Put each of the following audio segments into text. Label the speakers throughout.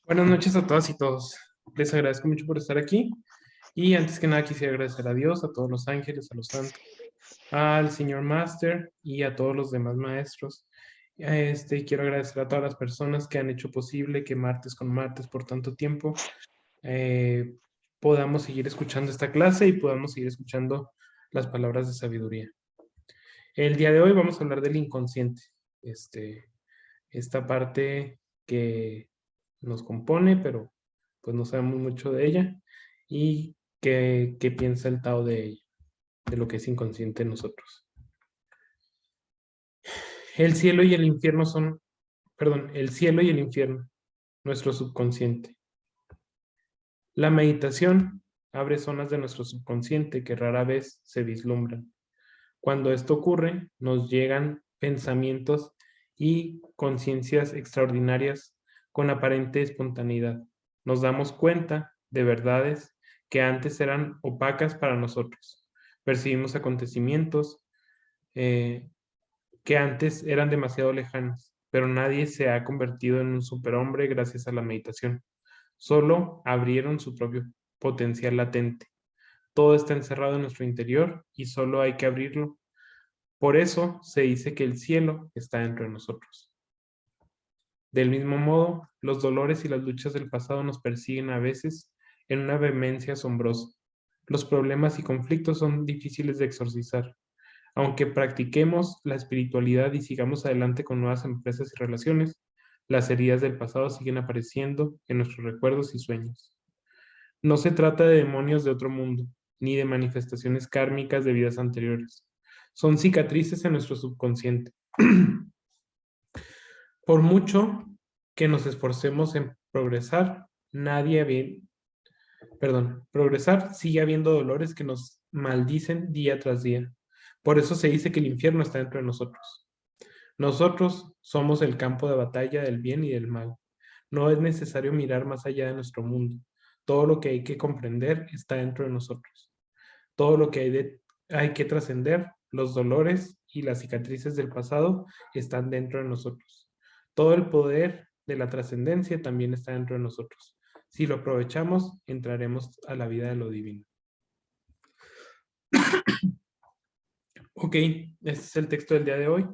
Speaker 1: Buenas noches a todas y todos. Les agradezco mucho por estar aquí. Y antes que nada quisiera agradecer a Dios, a todos los ángeles, a los santos, al señor Master y a todos los demás maestros. Quiero agradecer a todas las personas que han hecho posible que martes con martes por tanto tiempo eh, podamos seguir escuchando esta clase y podamos seguir escuchando las palabras de sabiduría. El día de hoy vamos a hablar del inconsciente. Este, esta parte que nos compone, pero pues no sabemos mucho de ella, y qué piensa el Tao de ella, de lo que es inconsciente en nosotros. El cielo y el infierno son, perdón, el cielo y el infierno, nuestro subconsciente. La meditación abre zonas de nuestro subconsciente que rara vez se vislumbran. Cuando esto ocurre, nos llegan pensamientos y conciencias extraordinarias con aparente espontaneidad. Nos damos cuenta de verdades que antes eran opacas para nosotros. Percibimos acontecimientos eh, que antes eran demasiado lejanos, pero nadie se ha convertido en un superhombre gracias a la meditación. Solo abrieron su propio potencial latente. Todo está encerrado en nuestro interior y solo hay que abrirlo. Por eso se dice que el cielo está dentro de nosotros. Del mismo modo, los dolores y las luchas del pasado nos persiguen a veces en una vehemencia asombrosa. Los problemas y conflictos son difíciles de exorcizar. Aunque practiquemos la espiritualidad y sigamos adelante con nuevas empresas y relaciones, las heridas del pasado siguen apareciendo en nuestros recuerdos y sueños. No se trata de demonios de otro mundo, ni de manifestaciones kármicas de vidas anteriores. Son cicatrices en nuestro subconsciente. Por mucho que nos esforcemos en progresar, progresar, sigue habiendo dolores que nos maldicen día tras día. Por eso se dice que el infierno está dentro de nosotros. Nosotros somos el campo de batalla del bien y del mal. No es necesario mirar más allá de nuestro mundo. Todo lo que hay que comprender está dentro de nosotros. Todo lo que hay que trascender, los dolores y las cicatrices del pasado están dentro de nosotros. Todo el poder de la trascendencia también está dentro de nosotros. Si lo aprovechamos, entraremos a la vida de lo divino. Ok, este es el texto del día de hoy.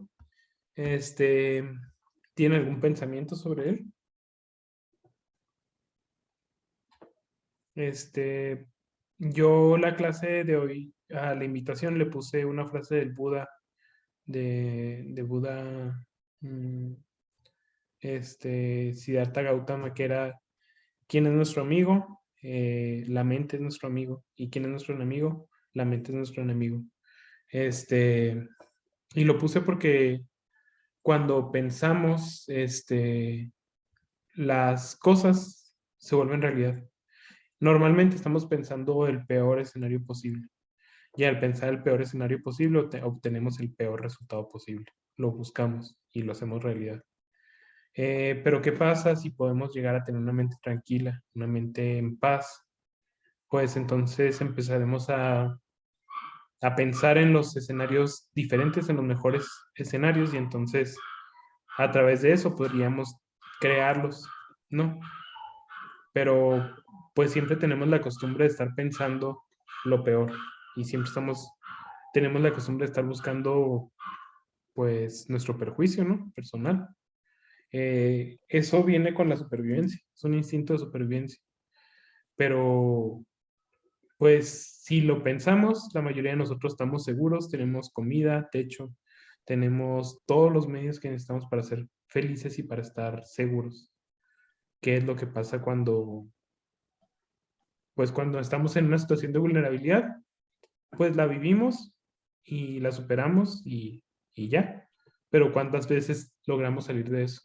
Speaker 1: ¿Tiene algún pensamiento sobre él? Yo la clase de hoy, a la invitación le puse una frase del Buda, de Buda, Siddhartha Gautama, que era: ¿quién es nuestro amigo? La mente es nuestro amigo. ¿Y quién es nuestro enemigo? La mente es nuestro enemigo. Y lo puse porque cuando pensamos, las cosas se vuelven realidad. Normalmente estamos pensando el peor escenario posible. Y al pensar el peor escenario posible, obtenemos el peor resultado posible. Lo buscamos y lo hacemos realidad. Pero ¿qué pasa si podemos llegar a tener una mente tranquila, una mente en paz? Pues entonces empezaremos a pensar en los escenarios diferentes, en los mejores escenarios, y entonces a través de eso podríamos crearlos, ¿no? Pero pues siempre tenemos la costumbre de estar pensando lo peor y siempre tenemos la costumbre de estar buscando pues nuestro perjuicio, ¿no? Personal. Eso viene con la supervivencia, es un instinto de supervivencia. Pero pues si lo pensamos, la mayoría de nosotros estamos seguros, tenemos comida, techo, tenemos todos los medios que necesitamos para ser felices y para estar seguros. ¿Qué es lo que pasa cuando estamos en una situación de vulnerabilidad? Pues la vivimos y la superamos y ya. Pero ¿cuántas veces logramos salir de eso?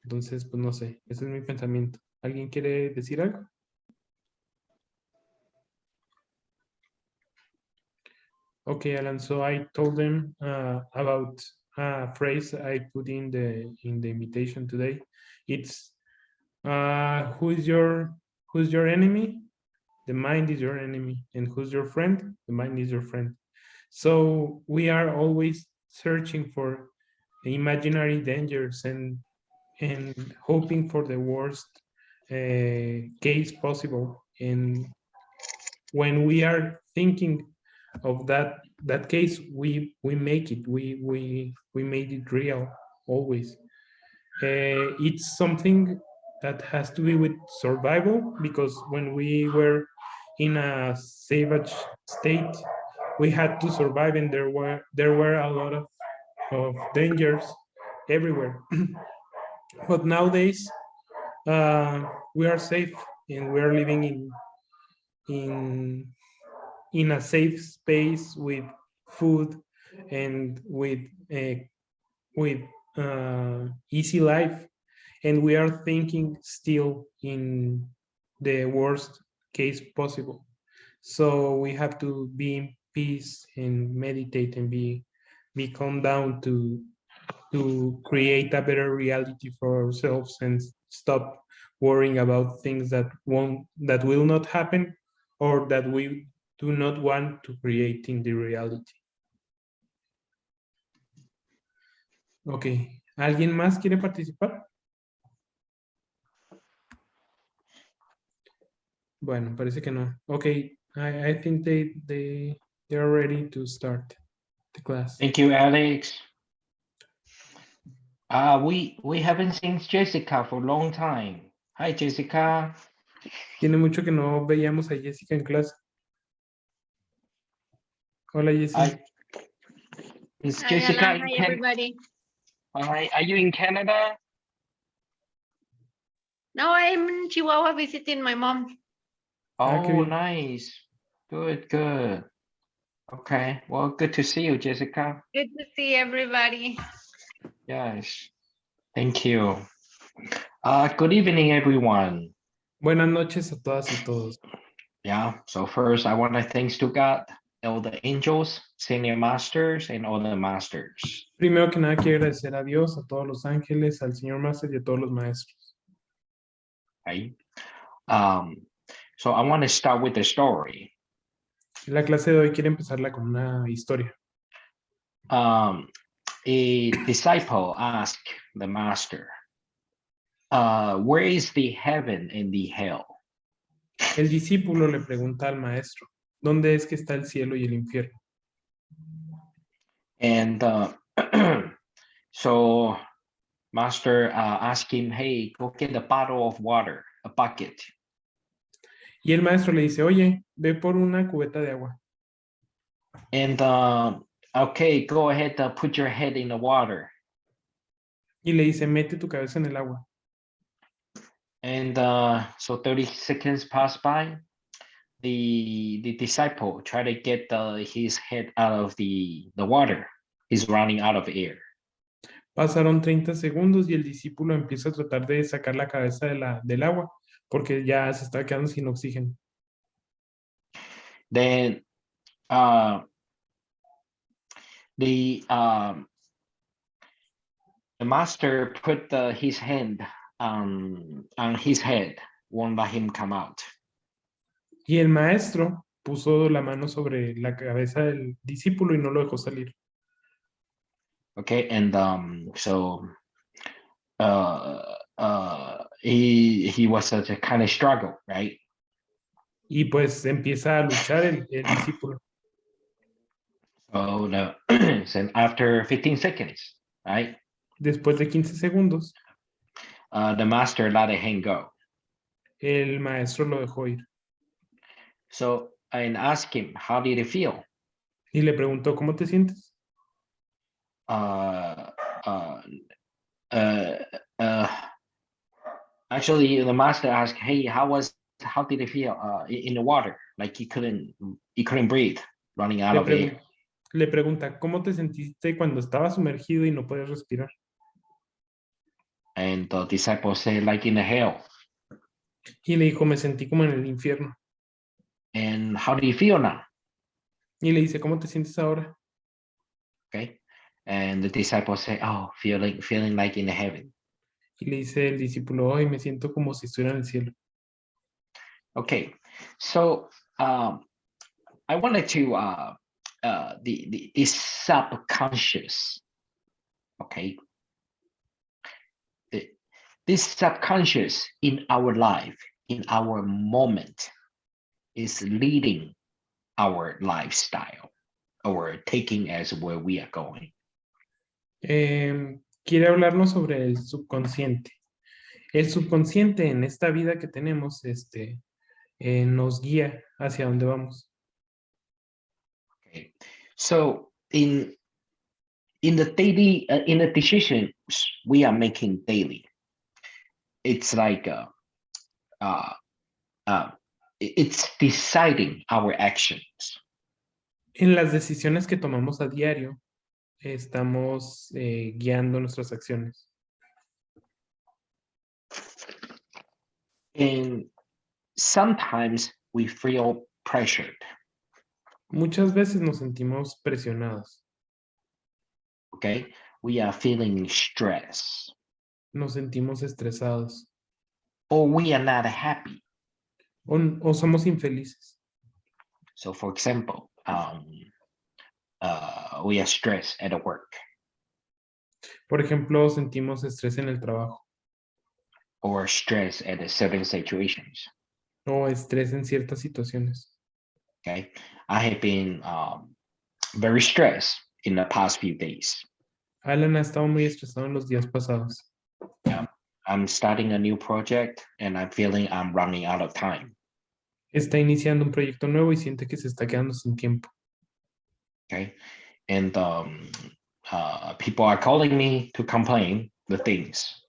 Speaker 1: Entonces, pues no sé, ese es mi pensamiento. ¿Alguien quiere decir algo? Okay, Alan. So I told them about a phrase I put in the invitation today. It's who's your enemy? The mind is your enemy. And who's your friend? The mind is your friend. So we are always searching for imaginary dangers and hoping for the worst case possible. And when we are thinking of that case, we make it. We made it real always. It's something that has to be with survival, because when we were in a savage state, we had to survive, and there were a lot of dangers everywhere. But nowadays, we are safe, and we are living in in a safe space with food and with easy life, and we are thinking still in the worst case possible. So we have to be in peace and meditate and be calm down to create a better reality for ourselves, and stop worrying about things that will not happen, or that we do not want to create in the reality. Ok. ¿Alguien más quiere participar? Bueno, parece que no. Okay, I think they're ready to start the class.
Speaker 2: Thank you, Alex. We haven't seen Jessica for a long time. Hi, Jessica.
Speaker 1: Tiene mucho que no veíamos a Jessica en clase. Hola, Jessica.
Speaker 2: Is
Speaker 3: Hi,
Speaker 2: Jessica
Speaker 3: Alan.
Speaker 2: in
Speaker 3: Hi,
Speaker 2: Canada?
Speaker 3: everybody.
Speaker 2: Hi, are you in Canada?
Speaker 3: No, I'm in Chihuahua visiting my mom.
Speaker 1: Ah, qué
Speaker 2: Oh,
Speaker 1: bien.
Speaker 2: nice. Good, good. Okay, well, good to see you, Jessica.
Speaker 3: Good to see everybody.
Speaker 2: Yes, thank you. Good evening, everyone.
Speaker 1: Buenas noches a todas y todos.
Speaker 2: Yeah, so first I want to thanks to God, all the angels, senior masters, and all the masters.
Speaker 1: Primero que nada, quiero agradecer a Dios, a todos los ángeles, al Señor Máster y a todos los maestros.
Speaker 2: Right? So I want to start with the story.
Speaker 1: La clase de hoy quiere empezarla con una historia.
Speaker 2: A disciple asked the master, where is the heaven and the hell?
Speaker 1: El discípulo le pregunta al maestro, ¿dónde es que está el cielo y el infierno?
Speaker 2: And so master asked him, hey, go get a bottle of water, a bucket.
Speaker 1: Y el maestro le dice, oye, ve por una cubeta de agua.
Speaker 2: And okay, go ahead, put your head in the water.
Speaker 1: Y le dice, mete tu cabeza en el agua.
Speaker 2: And so 30 seconds pass by. The disciple tried to get his head out of the water. He's running out of air.
Speaker 1: Pasaron 30 segundos y el discípulo empieza a tratar de sacar la cabeza del agua, porque ya se está quedando sin oxígeno.
Speaker 2: Then the master put his hand on his head, won't let him come out.
Speaker 1: Y el maestro puso la mano sobre la cabeza del discípulo y no lo dejó salir.
Speaker 2: Okay, and so he was a kind of struggle, right?
Speaker 1: Y pues empieza a luchar el discípulo.
Speaker 2: So so after 15 seconds, right?
Speaker 1: Después de 15 segundos,
Speaker 2: The master let him go.
Speaker 1: el maestro lo dejó ir.
Speaker 2: So and asked him, how did it feel?
Speaker 1: Y le preguntó, ¿cómo te sientes?
Speaker 2: Actually, the master asked, hey, how did it feel in the water? Like he couldn't breathe, running out of air.
Speaker 1: Le pregunta, ¿cómo te sentiste cuando estabas sumergido y no podías respirar?
Speaker 2: And the disciple said, like in the hell.
Speaker 1: Y le dijo, me sentí como en el infierno.
Speaker 2: And how do you feel now?
Speaker 1: Y le dice, ¿cómo te sientes ahora?
Speaker 2: Okay. And the disciple said, oh, feeling like in the heaven.
Speaker 1: Y le dice el discípulo, hoy me siento como si estuviera en el cielo.
Speaker 2: Okay. So I wanted to the subconscious. Okay. this subconscious in our life, in our moment, is leading our lifestyle or taking us where we are going.
Speaker 1: Quiere hablarnos sobre el subconsciente. El subconsciente en esta vida que tenemos, nos guía hacia dónde vamos.
Speaker 2: Okay, so in the daily, in the decisions we are making daily, it's like it's deciding our actions.
Speaker 1: En las decisiones que tomamos a diario, estamos guiando nuestras acciones.
Speaker 2: And sometimes we feel pressured.
Speaker 1: Muchas veces nos sentimos presionados,
Speaker 2: Okay, we are feeling stress,
Speaker 1: nos sentimos estresados
Speaker 2: or we are not happy.
Speaker 1: o somos infelices.
Speaker 2: So, for example, we are stressed at work,
Speaker 1: Por ejemplo, sentimos estrés en el trabajo
Speaker 2: or stress at certain situations.
Speaker 1: o estrés en ciertas situaciones.
Speaker 2: Okay, I have been very stressed in the past few days.
Speaker 1: Alan ha estado muy estresado en los días pasados.
Speaker 2: I'm starting a new project and I'm feeling I'm running out of time.
Speaker 1: Está iniciando un proyecto nuevo y siente que se está quedando sin tiempo.
Speaker 2: Okay, and people are calling me to complain the things,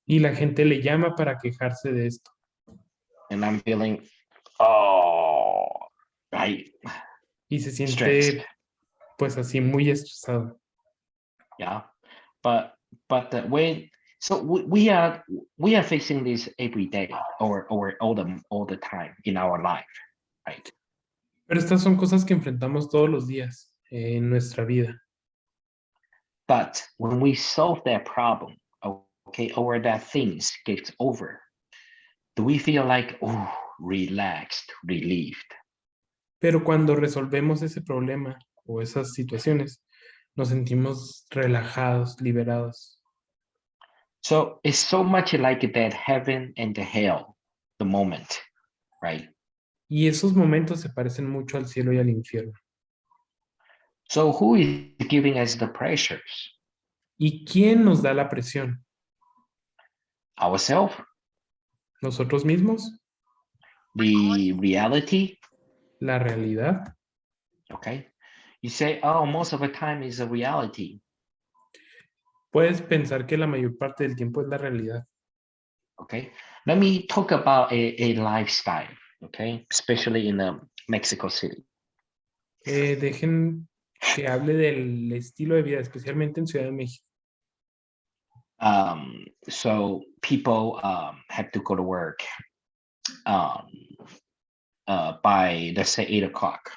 Speaker 1: Y la gente le llama para quejarse de esto.
Speaker 2: and I'm feeling, right,
Speaker 1: Y se siente
Speaker 2: stressed.
Speaker 1: pues así muy estresado.
Speaker 2: Yeah, but when so we are facing this every day or all the time in our life, right?
Speaker 1: Pero estas son cosas que enfrentamos todos los días en nuestra vida.
Speaker 2: But when we solve that problem, okay, or that things gets over, do we feel like, oh, relaxed, relieved?
Speaker 1: Pero cuando resolvemos ese problema o esas situaciones, nos sentimos relajados, liberados.
Speaker 2: So it's so much like that heaven and the hell, the moment, right?
Speaker 1: Y esos momentos se parecen mucho al cielo y al infierno.
Speaker 2: So who is giving us the pressures?
Speaker 1: ¿Y quién nos da la presión?
Speaker 2: Ourselves?
Speaker 1: ¿Nosotros mismos?
Speaker 2: The reality?
Speaker 1: ¿La realidad?
Speaker 2: Okay. You say, oh, most of the time is a reality.
Speaker 1: Puedes pensar que la mayor parte del tiempo es la realidad.
Speaker 2: Okay. Let me talk about a lifestyle, okay, especially in Mexico City.
Speaker 1: Dejen que hable del estilo de vida, especialmente en Ciudad de México.
Speaker 2: So people have to go to work by, let's say, 8 o'clock,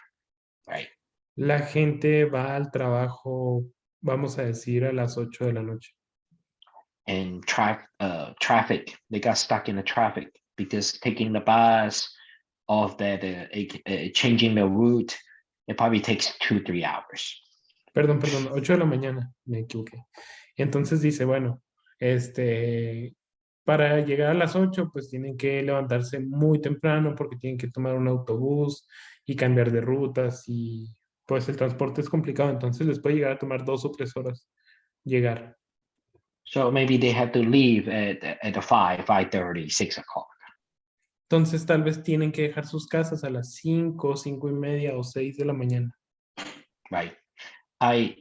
Speaker 2: right?
Speaker 1: La gente va al trabajo, vamos a decir, a las 8 de la noche.
Speaker 2: And traffic, they got stuck in the traffic because taking the bus, of that changing the route, it probably takes 2-3 hours.
Speaker 1: Perdón, 8 de la mañana, me equivoqué. Entonces dice, bueno, para llegar a las 8, pues tienen que levantarse muy temprano porque tienen que tomar un autobús y cambiar de rutas y pues el transporte es complicado, entonces les puede llegar a tomar 2 o 3 horas llegar.
Speaker 2: So maybe they have to leave at 5:30, 6 o'clock.
Speaker 1: Entonces tal vez tienen que dejar sus casas a las 5, 5:30 o 6 de la mañana.
Speaker 2: Right. I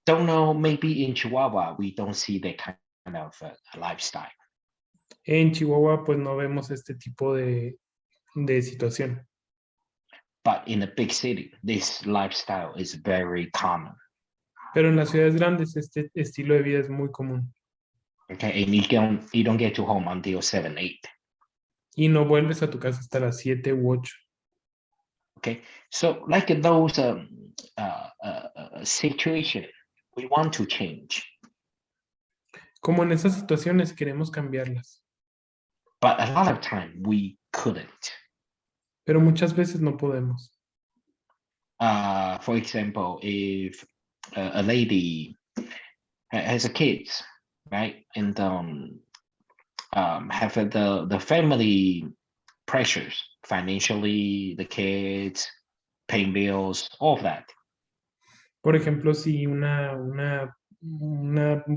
Speaker 2: don't know, maybe in Chihuahua we don't see that kind of lifestyle.
Speaker 1: En Chihuahua pues no vemos este tipo de situación.
Speaker 2: But in a big city, this lifestyle is very common.
Speaker 1: Pero en las ciudades grandes este estilo de vida es muy común.
Speaker 2: Okay, and you don't get to home until 7, 8.
Speaker 1: Y no vuelves a tu casa hasta las 7 u 8.
Speaker 2: Okay, so like those situation, we want to change.
Speaker 1: Como en esas situaciones queremos cambiarlas.
Speaker 2: But a lot of time we couldn't.
Speaker 1: Pero muchas veces no podemos.
Speaker 2: For example, if a lady has a kids, right? And have the family pressures, financially, the kids, paying bills, all of that.
Speaker 1: Por ejemplo, si una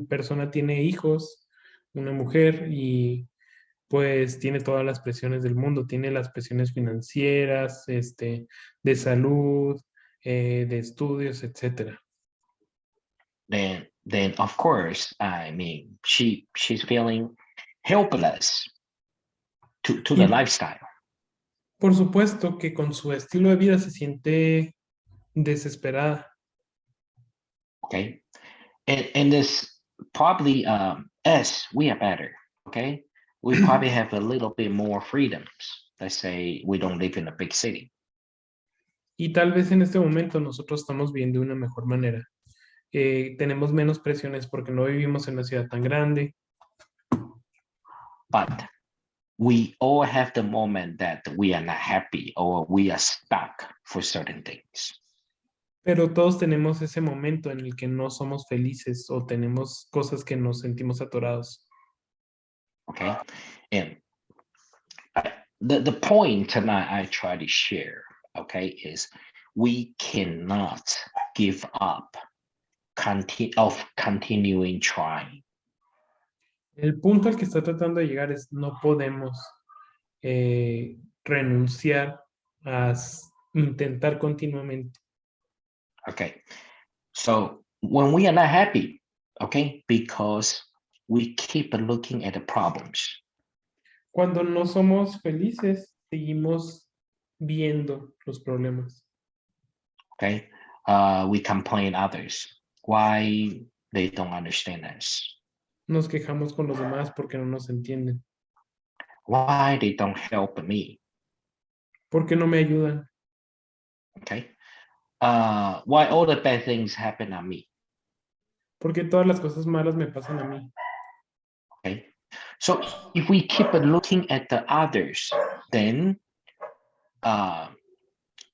Speaker 1: persona tiene hijos, una mujer, y pues tiene todas las presiones del mundo, tiene las presiones financieras, de salud, de estudios, etcétera.
Speaker 2: Then of course, I mean, she's feeling helpless to the
Speaker 1: Y
Speaker 2: lifestyle.
Speaker 1: por supuesto que con su estilo de vida se siente desesperada.
Speaker 2: Okay, and this probably us, we are better. Okay, we probably have a little bit more freedoms. Let's say we don't live in a big city.
Speaker 1: Y tal vez en este momento nosotros estamos viendo de una mejor manera. Tenemos menos presiones porque no vivimos en una ciudad tan grande,
Speaker 2: But we all have the moment that we are not happy or we are stuck for certain things.
Speaker 1: pero todos tenemos ese momento en el que no somos felices o tenemos cosas que nos sentimos atorados.
Speaker 2: Okay, and the point tonight I try to share, okay, is we cannot give up continuing trying.
Speaker 1: El punto al que está tratando de llegar es no podemos renunciar a intentar continuamente.
Speaker 2: Okay, so when we are not happy, okay, because we keep looking at the problems.
Speaker 1: Cuando no somos felices, seguimos viendo los problemas.
Speaker 2: Okay, we complain others why they don't understand us,
Speaker 1: Nos quejamos con los demás porque no nos entienden.
Speaker 2: why they don't help me.
Speaker 1: ¿Por qué no me ayudan?
Speaker 2: Okay, why all the bad things happen on me.
Speaker 1: Porque todas las cosas malas me pasan a mí.
Speaker 2: Okay, so if we keep looking at the others, then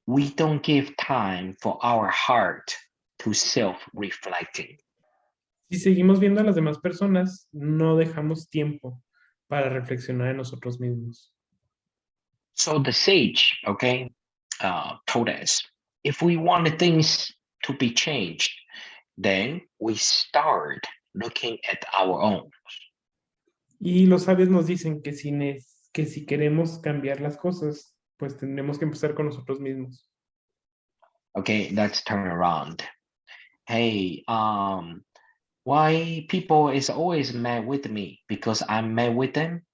Speaker 2: we don't give time for our heart to self-reflecting.
Speaker 1: Si seguimos viendo a las demás personas, no dejamos tiempo para reflexionar en nosotros mismos.
Speaker 2: So the sage, okay, told us, if we want things to be changed, then we start looking at our own.
Speaker 1: Y los sabios nos dicen que que si queremos cambiar las cosas, pues tendremos que empezar con nosotros mismos.
Speaker 2: Okay, let's turn around. Hey, why people is always mad with me? Because I'm mad with them?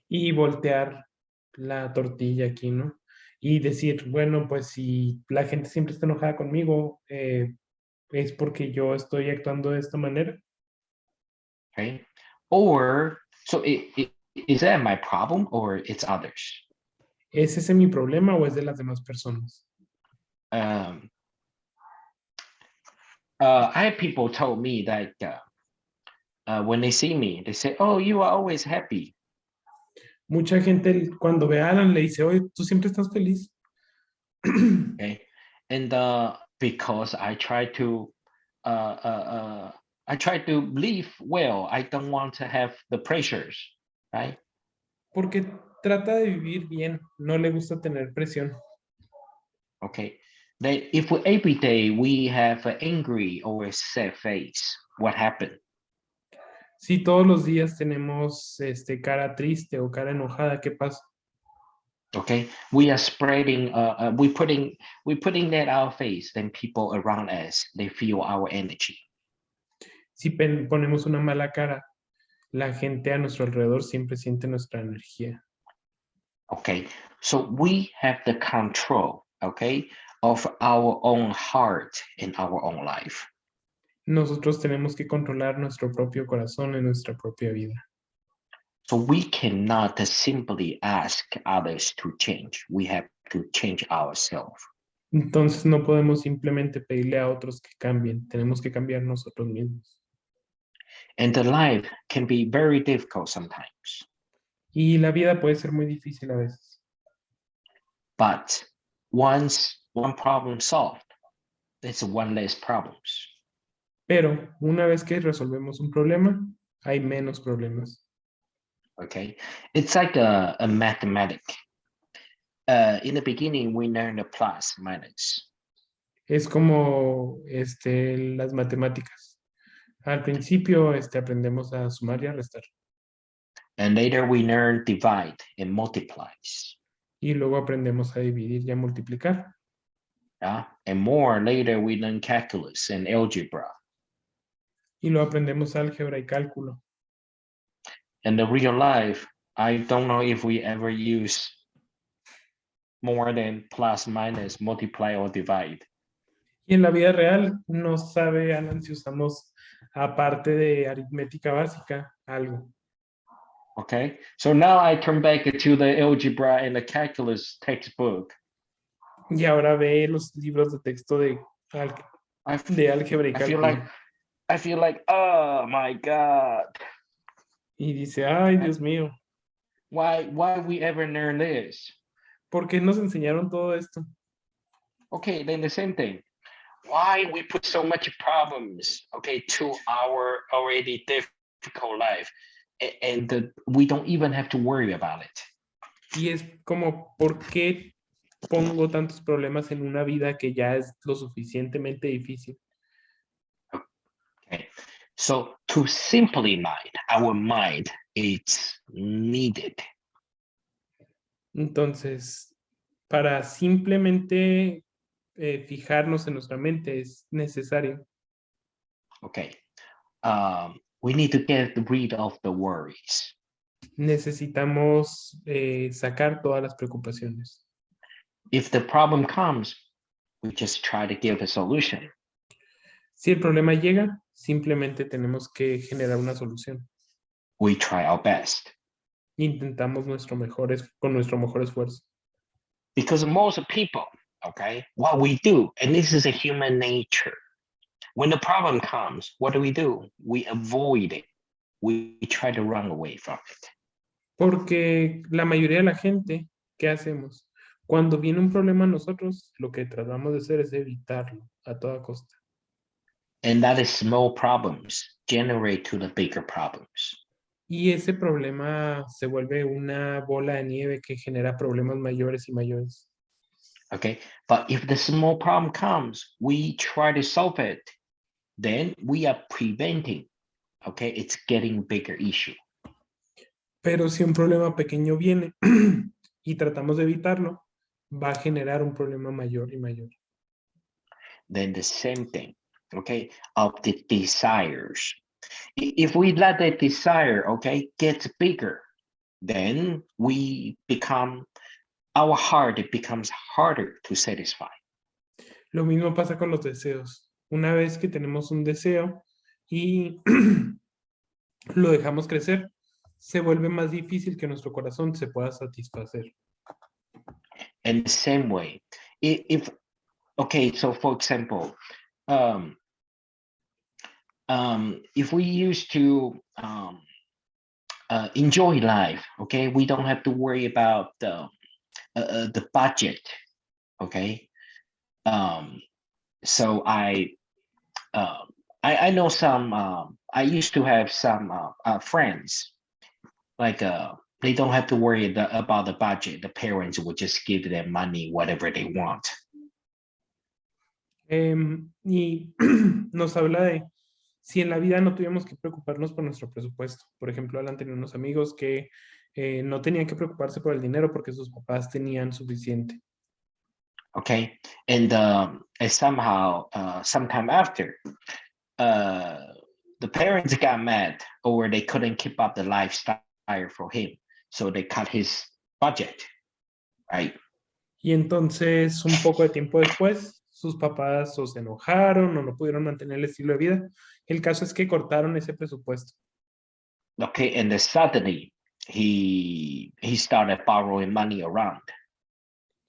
Speaker 1: Y voltear la tortilla aquí, ¿no? Y decir, bueno, pues si la gente siempre está enojada conmigo, es porque yo estoy actuando de esta manera.
Speaker 2: Okay, or so is that my problem or it's others?
Speaker 1: ¿Es ese mi problema o es de las demás personas?
Speaker 2: I had people told me that when they see me, they say, "Oh, you are always happy."
Speaker 1: Mucha gente cuando ve a Alan le dice, oye, tú siempre estás feliz.
Speaker 2: Okay, and because I try to live well. I don't want to have the pressures, right?
Speaker 1: Porque trata de vivir bien, no le gusta tener presión.
Speaker 2: Okay, that if every day we have an angry or a sad face, what happened?
Speaker 1: Si todos los días tenemos cara triste o cara enojada, ¿qué pasa?
Speaker 2: Okay, we are spreading, we putting that our face, then people around us, they feel our energy.
Speaker 1: Si ponemos una mala cara, la gente a nuestro alrededor siempre siente nuestra energía.
Speaker 2: Okay, so we have the control, okay, of our own heart in our own life.
Speaker 1: Nosotros tenemos que controlar nuestro propio corazón en nuestra propia vida.
Speaker 2: So we cannot simply ask others to change. We have to change ourselves.
Speaker 1: Entonces no podemos simplemente pedirle a otros que cambien, tenemos que cambiar nosotros mismos.
Speaker 2: And the life can be very difficult sometimes.
Speaker 1: Y la vida puede ser muy difícil a veces.
Speaker 2: But once one problem solved, there's one less problems.
Speaker 1: Pero una vez que resolvemos un problema, hay menos problemas.
Speaker 2: Okay, it's like a mathematic. In the beginning, we learn the plus, minus.
Speaker 1: Es como las matemáticas. Al principio aprendemos a sumar y a restar.
Speaker 2: And later we learn divide and multiplies.
Speaker 1: Y luego aprendemos a dividir y a multiplicar.
Speaker 2: Yeah? And more later we learn calculus and algebra.
Speaker 1: Y luego aprendemos álgebra y cálculo.
Speaker 2: In the real life, I don't know if we ever use more than plus, minus, multiply, or divide.
Speaker 1: Y en la vida real no sabe, Alan, si usamos, aparte de aritmética básica, algo.
Speaker 2: Okay, so now I turn back to the algebra and the calculus textbook.
Speaker 1: Y ahora ve los libros de texto de álgebra y cálculo.
Speaker 2: I feel like, oh my God.
Speaker 1: Y dice, ay, Dios mío,
Speaker 2: Why we ever learn this?
Speaker 1: ¿por qué nos enseñaron todo esto?
Speaker 2: Okay, then the same thing. Why we put so much problems, okay, to our already difficult life, and we don't even have to worry about it.
Speaker 1: Y es como, ¿por qué pongo tantos problemas en una vida que ya es lo suficientemente difícil?
Speaker 2: Okay, so to simplify our mind, it's needed.
Speaker 1: Entonces, para simplemente fijarnos en nuestra mente es necesario.
Speaker 2: Okay, we need to get rid of the worries.
Speaker 1: Necesitamos sacar todas las preocupaciones.
Speaker 2: If the problem comes, we just try to give a solution.
Speaker 1: Si el problema llega, simplemente tenemos que generar una solución.
Speaker 2: We try our best.
Speaker 1: Intentamos con nuestro mejor esfuerzo.
Speaker 2: Because most people, okay, what we do, and this is a human nature, when the problem comes, what do? We avoid it. We try to run away from it.
Speaker 1: Porque la mayoría de la gente, ¿qué hacemos? Cuando viene un problema a nosotros, lo que tratamos de hacer es evitarlo a toda costa.
Speaker 2: And that is small problems generate to the bigger problems.
Speaker 1: Y ese problema se vuelve una bola de nieve que genera problemas mayores y mayores.
Speaker 2: Okay, but if the small problem comes, we try to solve it, then we are preventing, okay, it's getting bigger issue.
Speaker 1: Pero si un problema pequeño viene y tratamos de evitarlo, va a generar un problema mayor y mayor.
Speaker 2: Then the same thing, okay, of the desires. If we let the desire, okay, get bigger, then our heart becomes harder to satisfy.
Speaker 1: Lo mismo pasa con los deseos. Una vez que tenemos un deseo y lo dejamos crecer, se vuelve más difícil que nuestro corazón se pueda satisfacer.
Speaker 2: In the same way, okay, so for example, if we used to enjoy life, okay, we don't have to worry about the budget, okay. So I know some. I used to have some friends, like they don't have to worry about the budget. The parents will just give them money, whatever they want.
Speaker 1: Y nos habla de si en la vida no tuviéramos que preocuparnos por nuestro presupuesto. Por ejemplo, Alan tenía unos amigos que no tenían que preocuparse por el dinero porque sus papás tenían suficiente.
Speaker 2: Okay, and somehow, sometime after, the parents got mad, or they couldn't keep up the lifestyle for him, so they cut his budget, right?
Speaker 1: Y entonces, un poco de tiempo después, sus papás o se enojaron o no pudieron mantener el estilo de vida. El caso es que cortaron ese presupuesto.
Speaker 2: Okay, and then suddenly he started borrowing money around.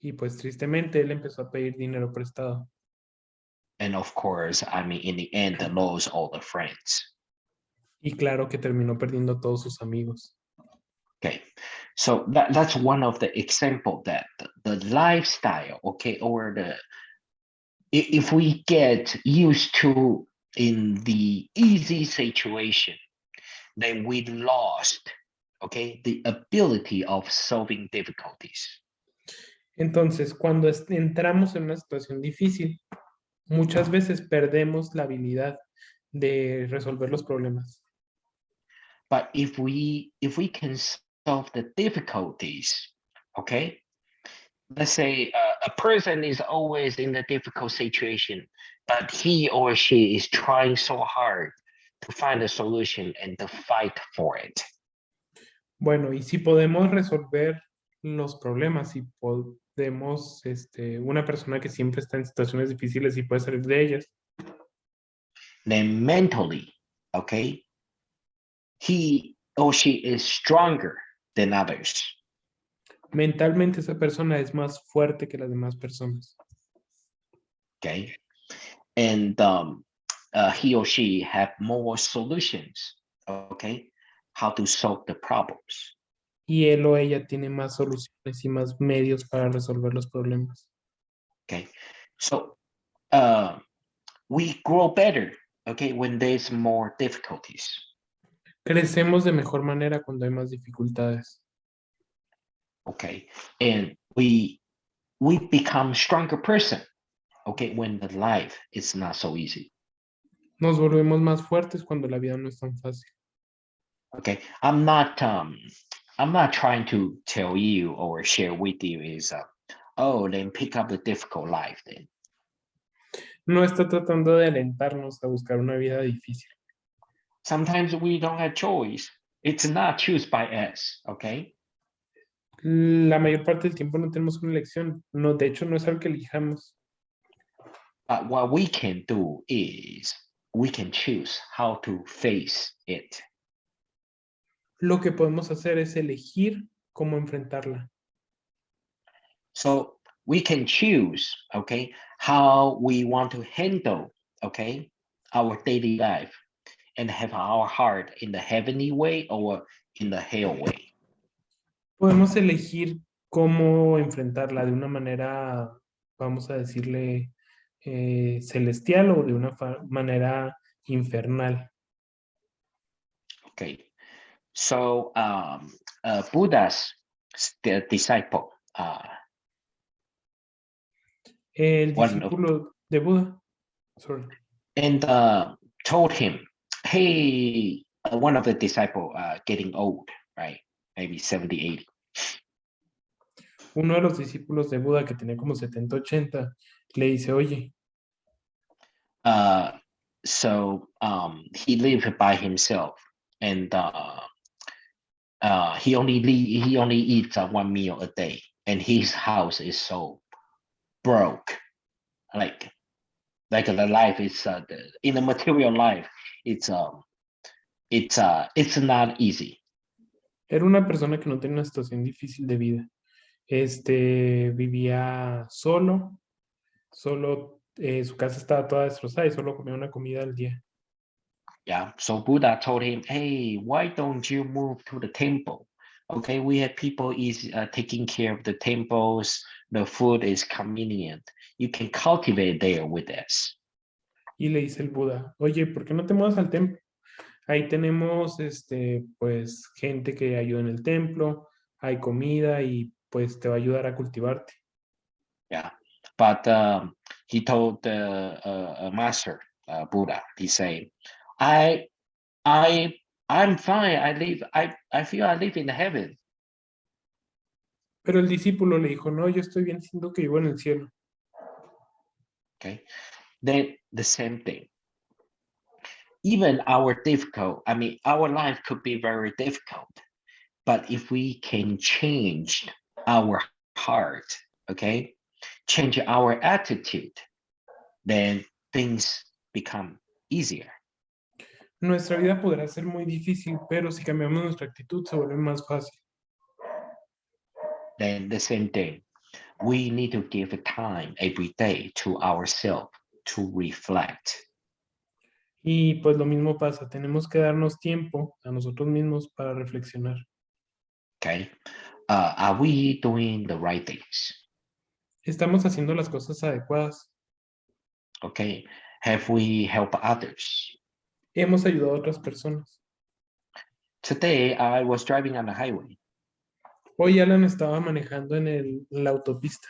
Speaker 1: Y pues tristemente él empezó a pedir dinero prestado.
Speaker 2: And of course, I mean, in the end, lost all the friends.
Speaker 1: Y claro que terminó perdiendo todos sus amigos.
Speaker 2: Okay, so that's one of the example that the lifestyle, okay, or if we get used to in the easy situation, then we lost, okay, the ability of solving difficulties.
Speaker 1: Entonces, cuando entramos en una situación difícil, muchas veces perdemos la habilidad de resolver los problemas.
Speaker 2: But if we can solve the difficulties, okay, let's say a person is always in a difficult situation, but he or she is trying so hard to find a solution and to fight for it.
Speaker 1: Bueno, y si podemos resolver los problemas, si podemos, una persona que siempre está en situaciones difíciles y puede salir de ellas,
Speaker 2: Then mentally, okay, he or she is stronger than others.
Speaker 1: mentalmente esa persona es más fuerte que las demás personas.
Speaker 2: Okay, and he or she have more solutions, okay, how to solve the problems.
Speaker 1: Y él o ella tiene más soluciones y más medios para resolver los problemas.
Speaker 2: Okay, so we grow better, okay, when there's more difficulties.
Speaker 1: Crecemos de mejor manera cuando hay más dificultades.
Speaker 2: Okay, and we become stronger person, okay, when the life is not so easy.
Speaker 1: Nos volvemos más fuertes cuando la vida no es tan fácil.
Speaker 2: Okay, I'm not trying to tell you or share with you is oh, then pick up the difficult life then.
Speaker 1: No está tratando de alentarnos a buscar una vida difícil.
Speaker 2: Sometimes we don't have choice. It's not choose by us, okay?
Speaker 1: La mayor parte del tiempo no tenemos una elección. No, de hecho, no es algo que elijamos.
Speaker 2: But what we can do is we can choose how to face it.
Speaker 1: Lo que podemos hacer es elegir cómo enfrentarla.
Speaker 2: So we can choose, okay, how we want to handle, okay, our daily life and have our heart in the heavenly way or in the hell way.
Speaker 1: Podemos elegir cómo enfrentarla de una manera, vamos a decirle, celestial o de una manera infernal.
Speaker 2: Okay, so Buddha's disciple,
Speaker 1: El
Speaker 2: One of-
Speaker 1: discípulo de Buda, sorry,
Speaker 2: and told him, hey, one of the disciple getting old, right? Maybe 70, 80.
Speaker 1: uno de los discípulos de Buda que tenía como 70, 80, le dice, oye,
Speaker 2: So he lived by himself, and he only eats one meal a day, and his house is so broke, like the life is in the material life, it's not easy.
Speaker 1: era una persona que no tenía una situación difícil de vida. Vivía solo, su casa estaba toda destrozada y solo comía una comida al día.
Speaker 2: Yeah, so Buddha told him, hey, why don't you move to the temple? Okay, we have people taking care of the temples, the food is convenient, you can cultivate there with us.
Speaker 1: Y le dice el Buda, oye, ¿por qué no te mudas al templo? Ahí tenemos, pues, gente que ayuda en el templo, hay comida y pues te va a ayudar a cultivarte.
Speaker 2: Yeah, but he told the master, Buddha, he said, I'm fine. I feel I live in heaven.
Speaker 1: Pero el discípulo le dijo, no, yo estoy bien, siento que vivo en el cielo.
Speaker 2: Okay, then the same thing. Even our life could be very difficult, but if we can change our heart, okay, change our attitude, then things become easier.
Speaker 1: Nuestra vida podrá ser muy difícil, pero si cambiamos nuestra actitud se vuelve más fácil.
Speaker 2: Then the same thing, we need to give time every day to ourselves to reflect.
Speaker 1: Y pues lo mismo pasa, tenemos que darnos tiempo a nosotros mismos para reflexionar.
Speaker 2: Okay, are we doing the right things?
Speaker 1: ¿Estamos haciendo las cosas adecuadas?
Speaker 2: Okay, Have we helped others?
Speaker 1: Hemos ayudado a otras personas.
Speaker 2: Today, I was driving on the highway.
Speaker 1: Hoy Alan estaba manejando en la autopista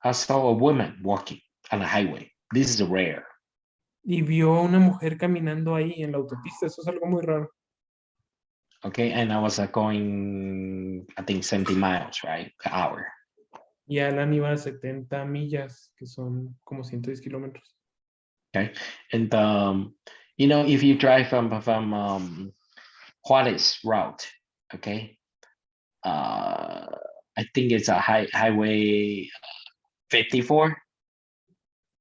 Speaker 2: I saw a woman walking on the highway. This is rare.
Speaker 1: y vio a una mujer caminando ahí en la autopista. Eso es algo muy raro.
Speaker 2: Okay, and I was going, I think 70 miles, right, per hour.
Speaker 1: Y Alan iba a 70 millas, que son como 110 kilómetros.
Speaker 2: Okay, and you know, if you drive from Juarez route, okay, I think it's a highway 54.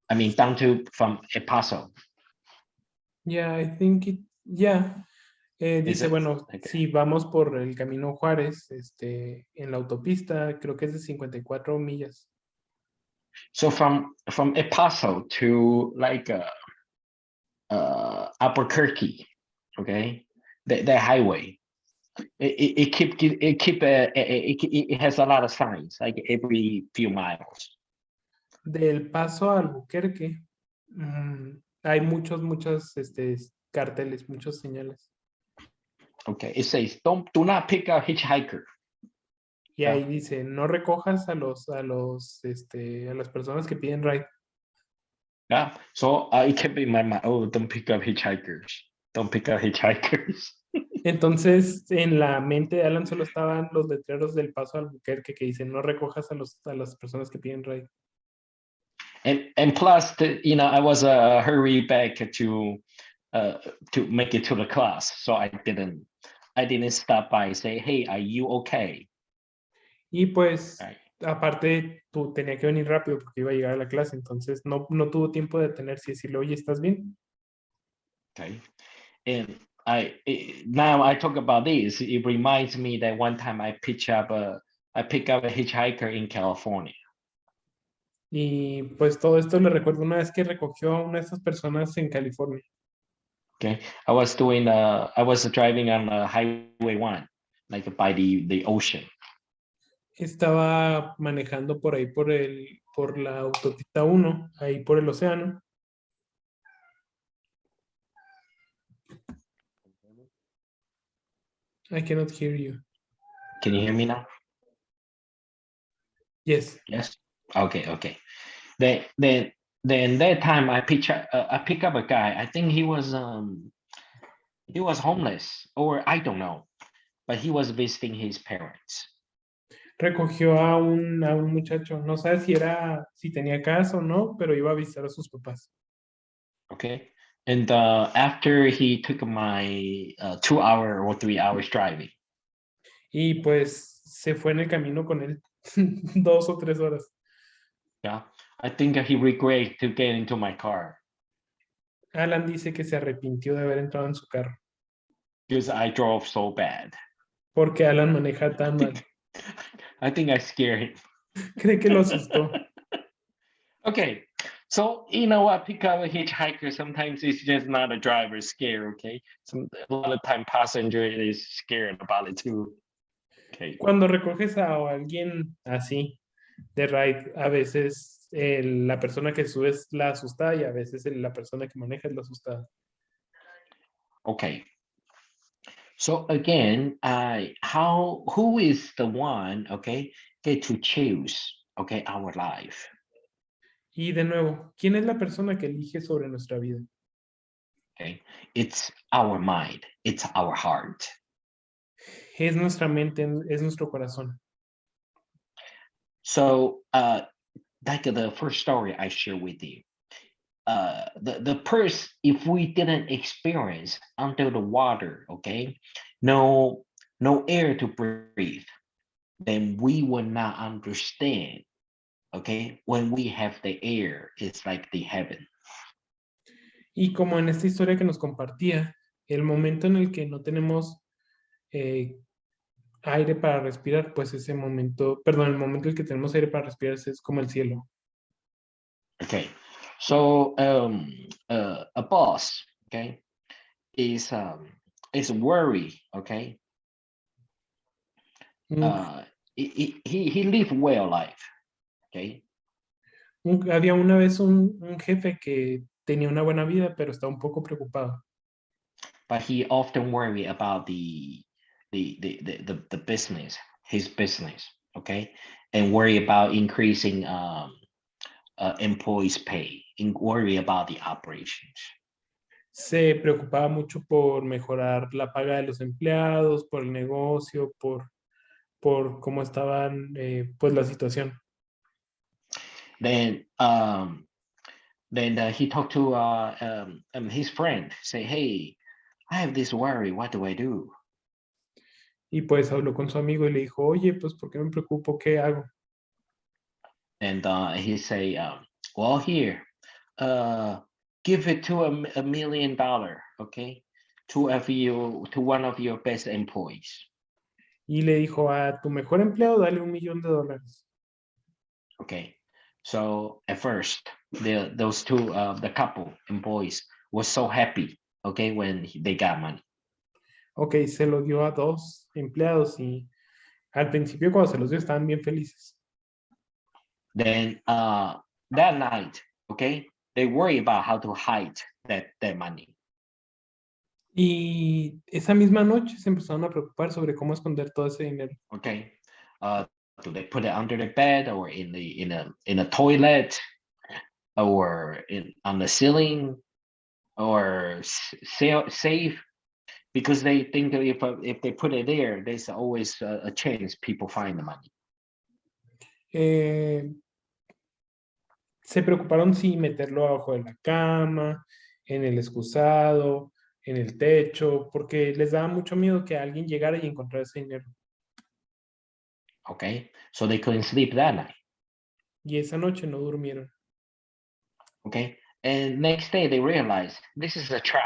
Speaker 2: I mean, down to from El Paso.
Speaker 1: Yeah, I think it, yeah. Dice,
Speaker 2: it?
Speaker 1: bueno,
Speaker 2: Okay.
Speaker 1: si vamos por el camino Juárez, en la autopista, creo que es de 54 millas.
Speaker 2: So from El Paso to like Albuquerque, okay, the highway, it has a lot of signs, like every few miles.
Speaker 1: Del Paso a Albuquerque, hay muchos carteles, muchas señales.
Speaker 2: Okay, it says do not pick a hitchhiker.
Speaker 1: Y ahí dice, no recojas a las personas que piden ride.
Speaker 2: Yeah, so it kept in my mind, oh, don't pick up hitchhikers. Don't pick up hitchhikers.
Speaker 1: Entonces, en la mente de Alan solo estaban los letreros del Paso a Albuquerque que dicen, no recojas a las personas que piden ride.
Speaker 2: And plus, you know, I was hurry back to make it to the class, so I didn't stop by and say, hey, are you okay?
Speaker 1: Y pues,
Speaker 2: Right.
Speaker 1: aparte, tú tenía que venir rápido porque iba a llegar a la clase, entonces no tuvo tiempo de detenerse y decirle, oye, ¿estás bien?
Speaker 2: Okay, and now I talk about this. It reminds me that one time I picked up a hitchhiker in California.
Speaker 1: Y pues todo esto le recuerdo una vez que recogió a una de estas personas en California.
Speaker 2: Okay, I was driving on Highway 1, like by the ocean.
Speaker 1: Estaba manejando por ahí por la autopista 1, ahí por el océano. I cannot hear you.
Speaker 2: Can you hear me now?
Speaker 1: Yes.
Speaker 2: Yes. Okay. Then that time I pick up a guy. I think he was homeless, or I don't know, but he was visiting his parents.
Speaker 1: Recogió a un muchacho, no sabe si tenía casa o no, pero iba a visitar a sus papás.
Speaker 2: Okay, and after he took my 2 hour or 3 hours driving.
Speaker 1: Y pues se fue en el camino con él 2 o 3 horas.
Speaker 2: Yeah, I think he regret to get into my car.
Speaker 1: Alan dice que se arrepintió de haber entrado en su carro.
Speaker 2: Because I drove so bad.
Speaker 1: Porque Alan maneja tan mal.
Speaker 2: I think I scared him.
Speaker 1: Cree que lo asustó.
Speaker 2: Okay, so you know what? Pick up a hitchhiker. Sometimes it's just not a driver scared. Okay, a lot of time passenger is scared about it too. Okay.
Speaker 1: Cuando recoges a alguien así de ride, a veces la persona que sube es la asustada y a veces la persona que maneja es la asustada.
Speaker 2: Okay. So again, who is the one, okay, get to choose, okay, our life?
Speaker 1: Y de nuevo, ¿quién es la persona que elige sobre nuestra vida?
Speaker 2: Okay, it's our mind, it's our heart.
Speaker 1: Es nuestra mente, es nuestro corazón.
Speaker 2: So, like the first story I share with you, the first, if we didn't experience under the water, okay, no air to breathe, then we will not understand. Okay, when we have the air, it's like the heaven.
Speaker 1: Y como en esta historia que nos compartía, el momento en el que no tenemos aire para respirar, pues ese momento, perdón, el momento en el que tenemos aire para respirar es como el cielo.
Speaker 2: Okay, so a boss, okay, is worried, okay. He lived well life, okay.
Speaker 1: Había una vez un jefe que tenía una buena vida, pero está un poco preocupado.
Speaker 2: But he often worry about the business, his business, okay, and worry about increasing employees' pay, and worry about the operations.
Speaker 1: Se preocupaba mucho por mejorar la paga de los empleados, por el negocio, por cómo estaban, pues la situación.
Speaker 2: Then he talked to his friend, say, hey, I have this worry, what do I do?
Speaker 1: Y pues habló con su amigo y le dijo, oye, pues ¿por qué me preocupo? ¿Qué hago?
Speaker 2: And he say, well, here, give it to $1 million, okay, to one of your best employees.
Speaker 1: Y le dijo, a tu mejor empleado, dale $1,000,000.
Speaker 2: Okay, so at first, those two, the couple employees was so happy, okay, when they got money.
Speaker 1: Ok, se lo dio a 2 empleados y al principio cuando se los dio estaban bien felices.
Speaker 2: Then that night, okay, they worry about how to hide that money.
Speaker 1: Y esa misma noche se empezaron a preocupar sobre cómo esconder todo ese dinero.
Speaker 2: Okay, do they put it under the bed or in a toilet or on the ceiling or safe? Because they think that if they put it there, there's always a chance people find the money.
Speaker 1: Se preocuparon si meterlo abajo de la cama, en el excusado, en el techo, porque les daba mucho miedo que alguien llegara y encontrara ese dinero.
Speaker 2: Okay, so they couldn't sleep that night.
Speaker 1: Y esa noche no durmieron.
Speaker 2: Okay, and next day they realized this is a trap.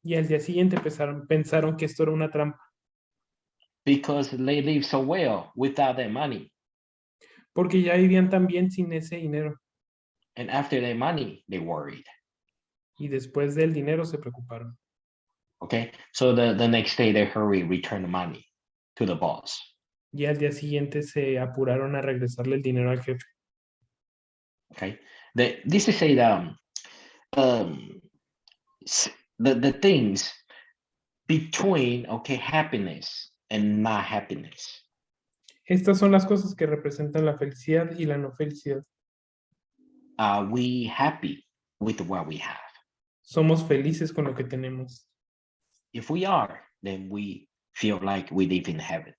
Speaker 1: Y al día siguiente pensaron que esto era una trampa,
Speaker 2: Because they live so well without their money.
Speaker 1: porque ya vivían tan bien sin ese dinero.
Speaker 2: And after their money, they worried.
Speaker 1: Y después del dinero se preocuparon.
Speaker 2: Okay, so the next day they return the money to the boss.
Speaker 1: Y al día siguiente se apuraron a regresarle el dinero al jefe.
Speaker 2: Okay, this is the things between, okay, happiness and not happiness.
Speaker 1: Estas son las cosas que representan la felicidad y la no felicidad.
Speaker 2: Are we happy with what we have?
Speaker 1: Somos felices con lo que tenemos.
Speaker 2: If we are, then we feel like we live in heaven.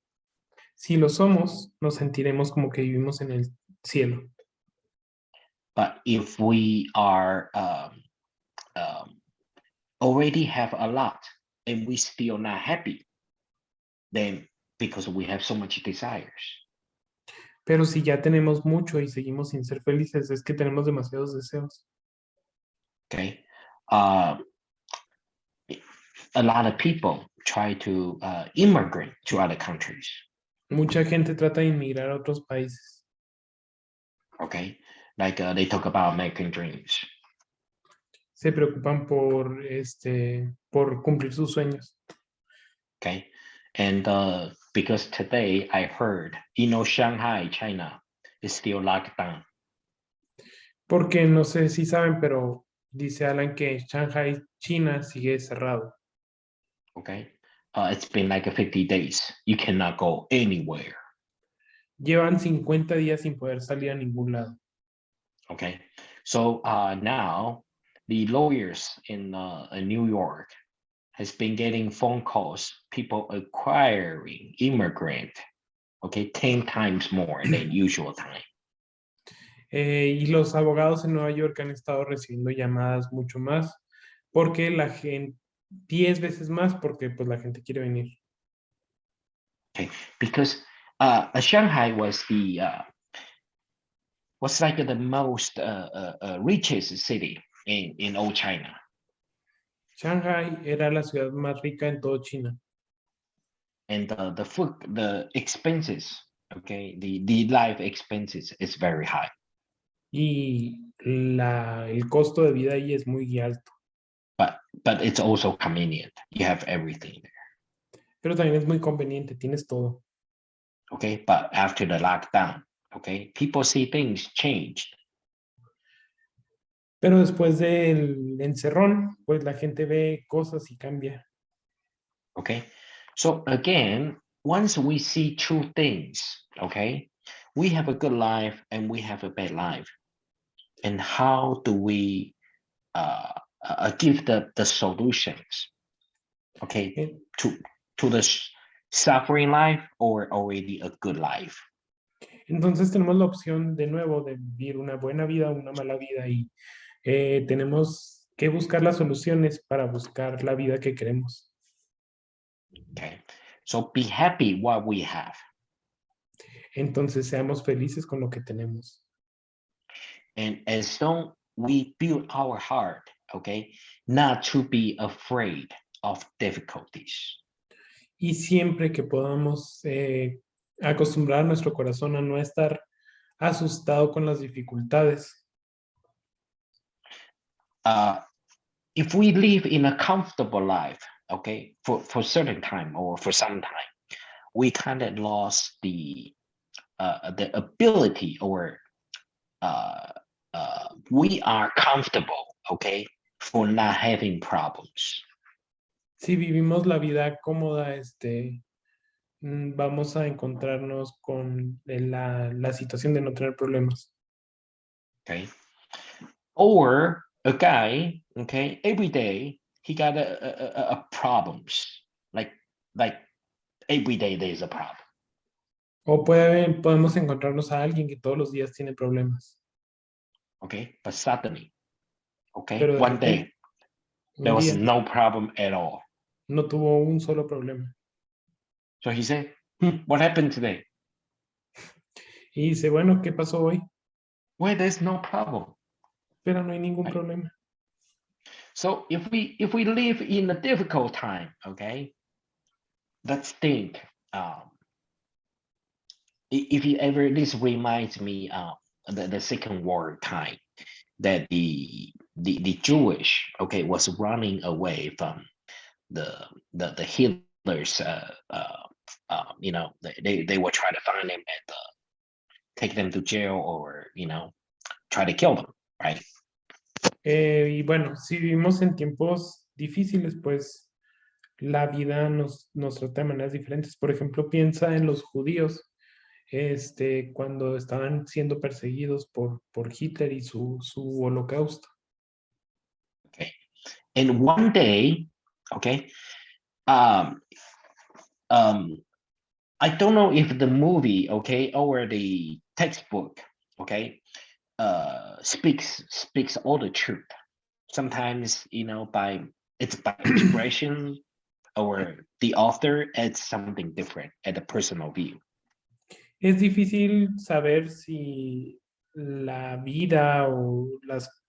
Speaker 1: Si lo somos, nos sentiremos como que vivimos en el cielo.
Speaker 2: But if we are already have a lot and we still not happy, then because we have so much desires.
Speaker 1: Pero si ya tenemos mucho y seguimos sin ser felices, es que tenemos demasiados deseos.
Speaker 2: Okay, a lot of people try to immigrate to other countries.
Speaker 1: Mucha gente trata de inmigrar a otros países.
Speaker 2: Okay, like they talk about American dreams.
Speaker 1: Se preocupan por cumplir sus sueños.
Speaker 2: Okay, and because today I heard, Shanghai, China is still locked down.
Speaker 1: Porque no sé si saben, pero dice Alan que Shanghai, China, sigue cerrado.
Speaker 2: Okay, it's been like 50 days. You cannot go anywhere.
Speaker 1: Llevan 50 días sin poder salir a ningún lado.
Speaker 2: Okay, so now the lawyers in New York has been getting phone calls, people acquiring immigrant, okay, 10 times more than usual time.
Speaker 1: Y los abogados en Nueva York han estado recibiendo llamadas mucho más, porque la gente, 10 veces más, porque pues la gente quiere venir.
Speaker 2: Okay, because Shanghai was like the most richest city in old China.
Speaker 1: Shanghai era la ciudad más rica en todo China.
Speaker 2: And the expenses, okay, the life expenses is very high.
Speaker 1: Y el costo de vida ahí es muy alto.
Speaker 2: But it's also convenient. You have everything there.
Speaker 1: Pero también es muy conveniente, tienes todo.
Speaker 2: Okay, but after the lockdown, okay, people see things changed.
Speaker 1: Pero después del encerrón, pues la gente ve cosas y cambia.
Speaker 2: Okay, so again, once we see two things, okay, we have a good life and we have a bad life. And how do we give the solutions, okay,
Speaker 1: Eh,
Speaker 2: to the suffering life or already a good life?
Speaker 1: Entonces tenemos la opción de nuevo de vivir una buena vida o una mala vida y tenemos que buscar las soluciones para buscar la vida que queremos.
Speaker 2: Okay, so be happy what we have.
Speaker 1: Entonces seamos felices con lo que tenemos.
Speaker 2: And as long we build our heart, okay, not to be afraid of difficulties.
Speaker 1: Y siempre que podamos acostumbrar nuestro corazón a no estar asustado con las dificultades.
Speaker 2: If we live in a comfortable life, okay, for certain time or for some time, we kind of lost the ability or we are comfortable, okay, for not having problems.
Speaker 1: Si vivimos la vida cómoda, vamos a encontrarnos con la situación de no tener problemas.
Speaker 2: Okay, or a guy, okay, every day he got a problems, like every day there's a problem.
Speaker 1: O podemos encontrarnos a alguien que todos los días tiene problemas.
Speaker 2: Okay, but suddenly, okay,
Speaker 1: Pero de
Speaker 2: one day
Speaker 1: repente,
Speaker 2: there
Speaker 1: un
Speaker 2: was
Speaker 1: día,
Speaker 2: no problem at all.
Speaker 1: no tuvo un solo problema.
Speaker 2: So he said, what happened today?
Speaker 1: Y dice, bueno, ¿qué pasó hoy?
Speaker 2: Well, there's no problem.
Speaker 1: Pero no hay ningún
Speaker 2: Right.
Speaker 1: problema.
Speaker 2: So if we live in a difficult time, okay, let's think. If you ever, this reminds me the Second World time that the Jewish, okay, was running away from the Hitler's. You know, they were trying to find them and take them to jail or try to kill them, right?
Speaker 1: Y bueno, si vivimos en tiempos difíciles, pues la vida nos trata de maneras diferentes. Por ejemplo, piensa en los judíos, cuando estaban siendo perseguidos por Hitler y su holocausto.
Speaker 2: Okay, and one day, okay, um, I don't know if the movie, okay, or the textbook, okay, speaks all the truth. Sometimes, by expression or the author adds something different at a personal view.
Speaker 1: Es difícil saber si la vida o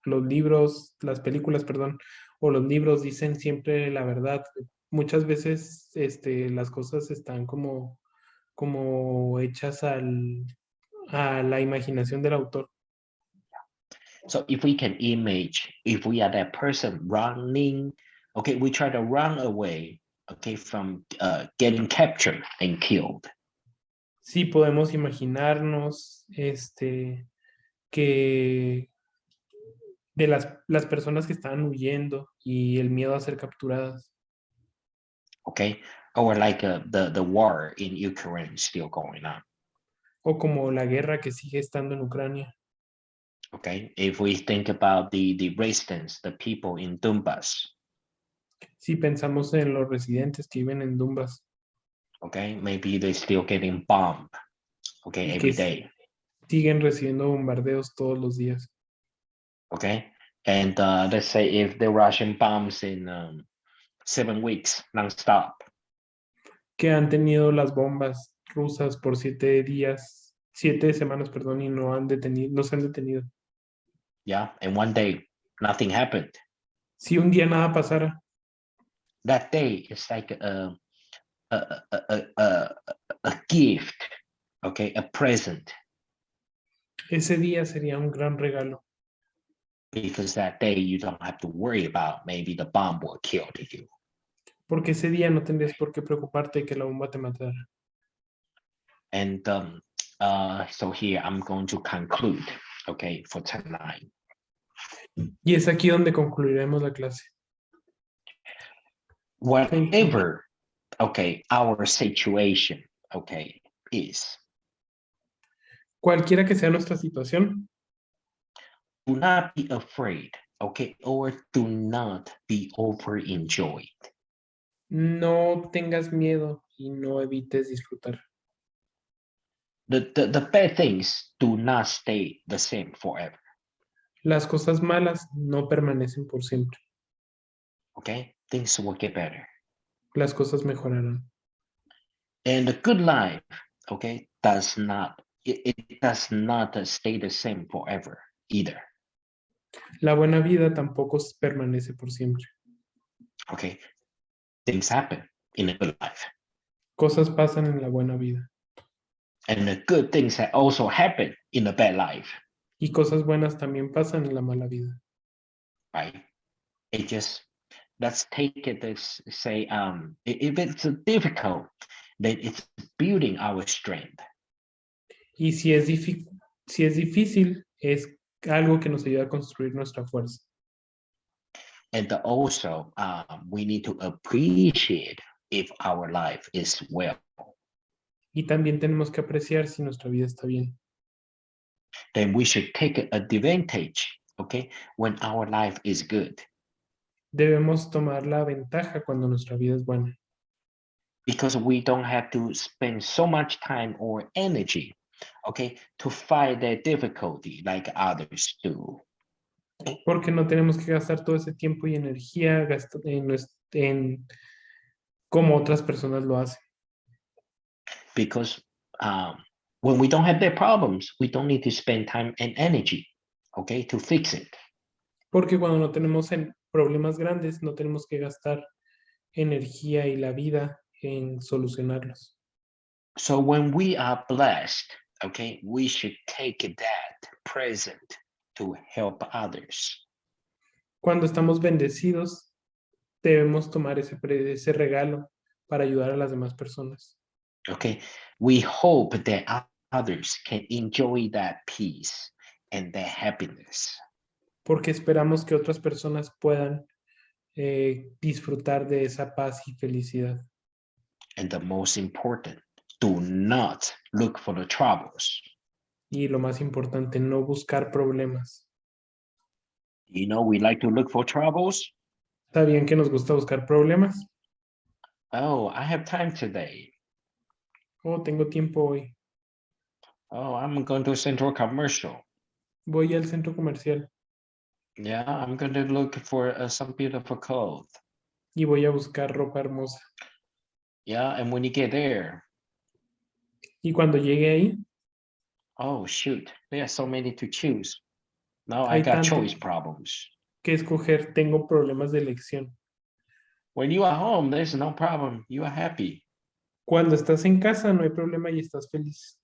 Speaker 1: los libros, las películas, perdón, o los libros dicen siempre la verdad. Muchas veces las cosas están como hechas a la imaginación del autor.
Speaker 2: So if we can image, if we are that person running, okay, we try to run away, okay, from getting captured and killed.
Speaker 1: Sí podemos imaginarnos que de las personas que estaban huyendo y el miedo a ser capturadas.
Speaker 2: Okay, or like the war in Ukraine still going on.
Speaker 1: O como la guerra que sigue estando en Ucrania.
Speaker 2: Okay, if we think about the residents, the people in Donbass,
Speaker 1: Si pensamos en los residentes que viven en Donbass
Speaker 2: okay, maybe they're still getting bombed, okay,
Speaker 1: y
Speaker 2: every
Speaker 1: que
Speaker 2: day,
Speaker 1: siguen recibiendo bombardeos todos los días.
Speaker 2: okay, and let's say if the Russian bombs in 7 weeks nonstop,
Speaker 1: Que han tenido las bombas rusas por 7 semanas, perdón, y no se han detenido.
Speaker 2: yeah, and one day nothing happened.
Speaker 1: Si un día nada pasara,
Speaker 2: That day is like a gift, okay, a present,
Speaker 1: ese día sería un gran regalo.
Speaker 2: because that day you don't have to worry about maybe the bomb will kill you.
Speaker 1: Porque ese día no tendrías por qué preocuparte de que la bomba te matara.
Speaker 2: And so here I'm going to conclude, okay, for tonight.
Speaker 1: Y es aquí donde concluiremos la clase.
Speaker 2: Whatever, okay, our situation, okay, is,
Speaker 1: Cualquiera que sea nuestra situación,
Speaker 2: do not be afraid, okay, or do not be overenjoyed.
Speaker 1: no tengas miedo y no evites disfrutar.
Speaker 2: The bad things do not stay the same forever,
Speaker 1: Las cosas malas no permanecen por siempre.
Speaker 2: okay? Things will get better.
Speaker 1: Las cosas mejorarán.
Speaker 2: And the good life, okay, it does not stay the same forever either,
Speaker 1: La buena vida tampoco permanece por siempre.
Speaker 2: okay? Things happen in a good life.
Speaker 1: Cosas pasan en la buena vida.
Speaker 2: And the good things that also happen in a bad life,
Speaker 1: Y cosas buenas también pasan en la mala vida.
Speaker 2: right? It just, let's take it as say, if it's difficult, then it's building our strength.
Speaker 1: Y si es difícil, es algo que nos ayuda a construir nuestra fuerza.
Speaker 2: And also, we need to appreciate if our life is well.
Speaker 1: Y también tenemos que apreciar si nuestra vida está bien.
Speaker 2: Then we should take advantage, okay, when our life is good.
Speaker 1: Debemos tomar la ventaja cuando nuestra vida es buena.
Speaker 2: Because we don't have to spend so much time or energy, okay, to fight that difficulty like others do.
Speaker 1: Porque no tenemos que gastar todo ese tiempo y energía en como otras personas lo hacen.
Speaker 2: Because when we don't have their problems, we don't need to spend time and energy, okay, to fix it.
Speaker 1: Porque cuando no tenemos problemas grandes, no tenemos que gastar energía y la vida en solucionarlos.
Speaker 2: So when we are blessed, okay, we should take that present to help others.
Speaker 1: Cuando estamos bendecidos, debemos tomar ese regalo para ayudar a las demás personas.
Speaker 2: Okay, we hope that others can enjoy that peace and that happiness.
Speaker 1: Porque esperamos que otras personas puedan disfrutar de esa paz y felicidad.
Speaker 2: And the most important, do not look for the troubles.
Speaker 1: Y lo más importante, no buscar problemas.
Speaker 2: You know, we like to look for troubles.
Speaker 1: Está bien que nos gusta buscar problemas.
Speaker 2: Oh, I have time today.
Speaker 1: Oh, tengo tiempo hoy.
Speaker 2: Oh, I'm going to Central Commercial.
Speaker 1: Voy al centro comercial
Speaker 2: Yeah, I'm going to look for some beautiful clothes.
Speaker 1: y voy a buscar ropa hermosa.
Speaker 2: Yeah, and when you get there,
Speaker 1: Y cuando llegue ahí,
Speaker 2: oh shoot, there are so many to choose. Now I
Speaker 1: hay
Speaker 2: got
Speaker 1: tanto
Speaker 2: choice problems.
Speaker 1: que escoger. Tengo problemas de elección.
Speaker 2: When you are home, there's no problem. You are happy.
Speaker 1: Cuando estás en casa, no hay problema y estás feliz.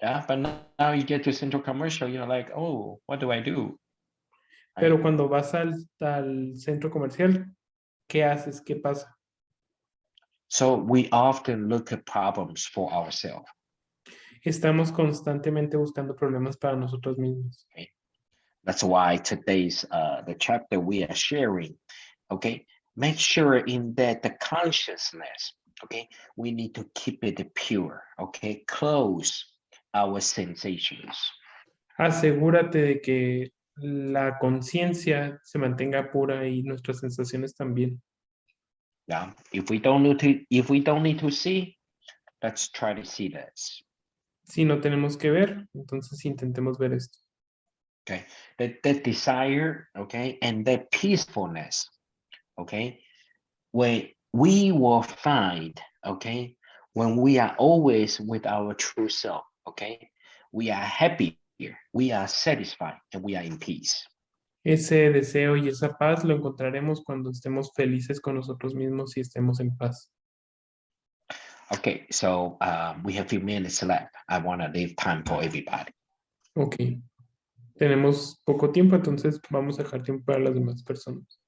Speaker 2: Yeah, but now you get to Central Commercial, you're like, oh, what do I do?
Speaker 1: Pero
Speaker 2: Right?
Speaker 1: cuando vas al centro comercial, ¿qué haces? ¿Qué pasa?
Speaker 2: So we often look at problems for ourselves.
Speaker 1: Estamos constantemente buscando problemas para nosotros mismos.
Speaker 2: That's why today's the chapter we are sharing, okay, make sure in that the consciousness, okay, we need to keep it pure, okay, close our sensations.
Speaker 1: Asegúrate de que la conciencia se mantenga pura y nuestras sensaciones también.
Speaker 2: Yeah, if we don't need to see, let's try to see this.
Speaker 1: Si no tenemos que ver, entonces intentemos ver esto.
Speaker 2: Okay, that desire, okay, and that peacefulness, okay, when we will find, okay, when we are always with our true self, okay, we are happy here, we are satisfied, and we are in peace.
Speaker 1: Ese deseo y esa paz lo encontraremos cuando estemos felices con nosotros mismos y estemos en paz.
Speaker 2: Okay, so we have a few minutes left. I want to leave time for everybody.
Speaker 1: Ok. Tenemos poco tiempo, entonces vamos a dejar tiempo para las demás personas.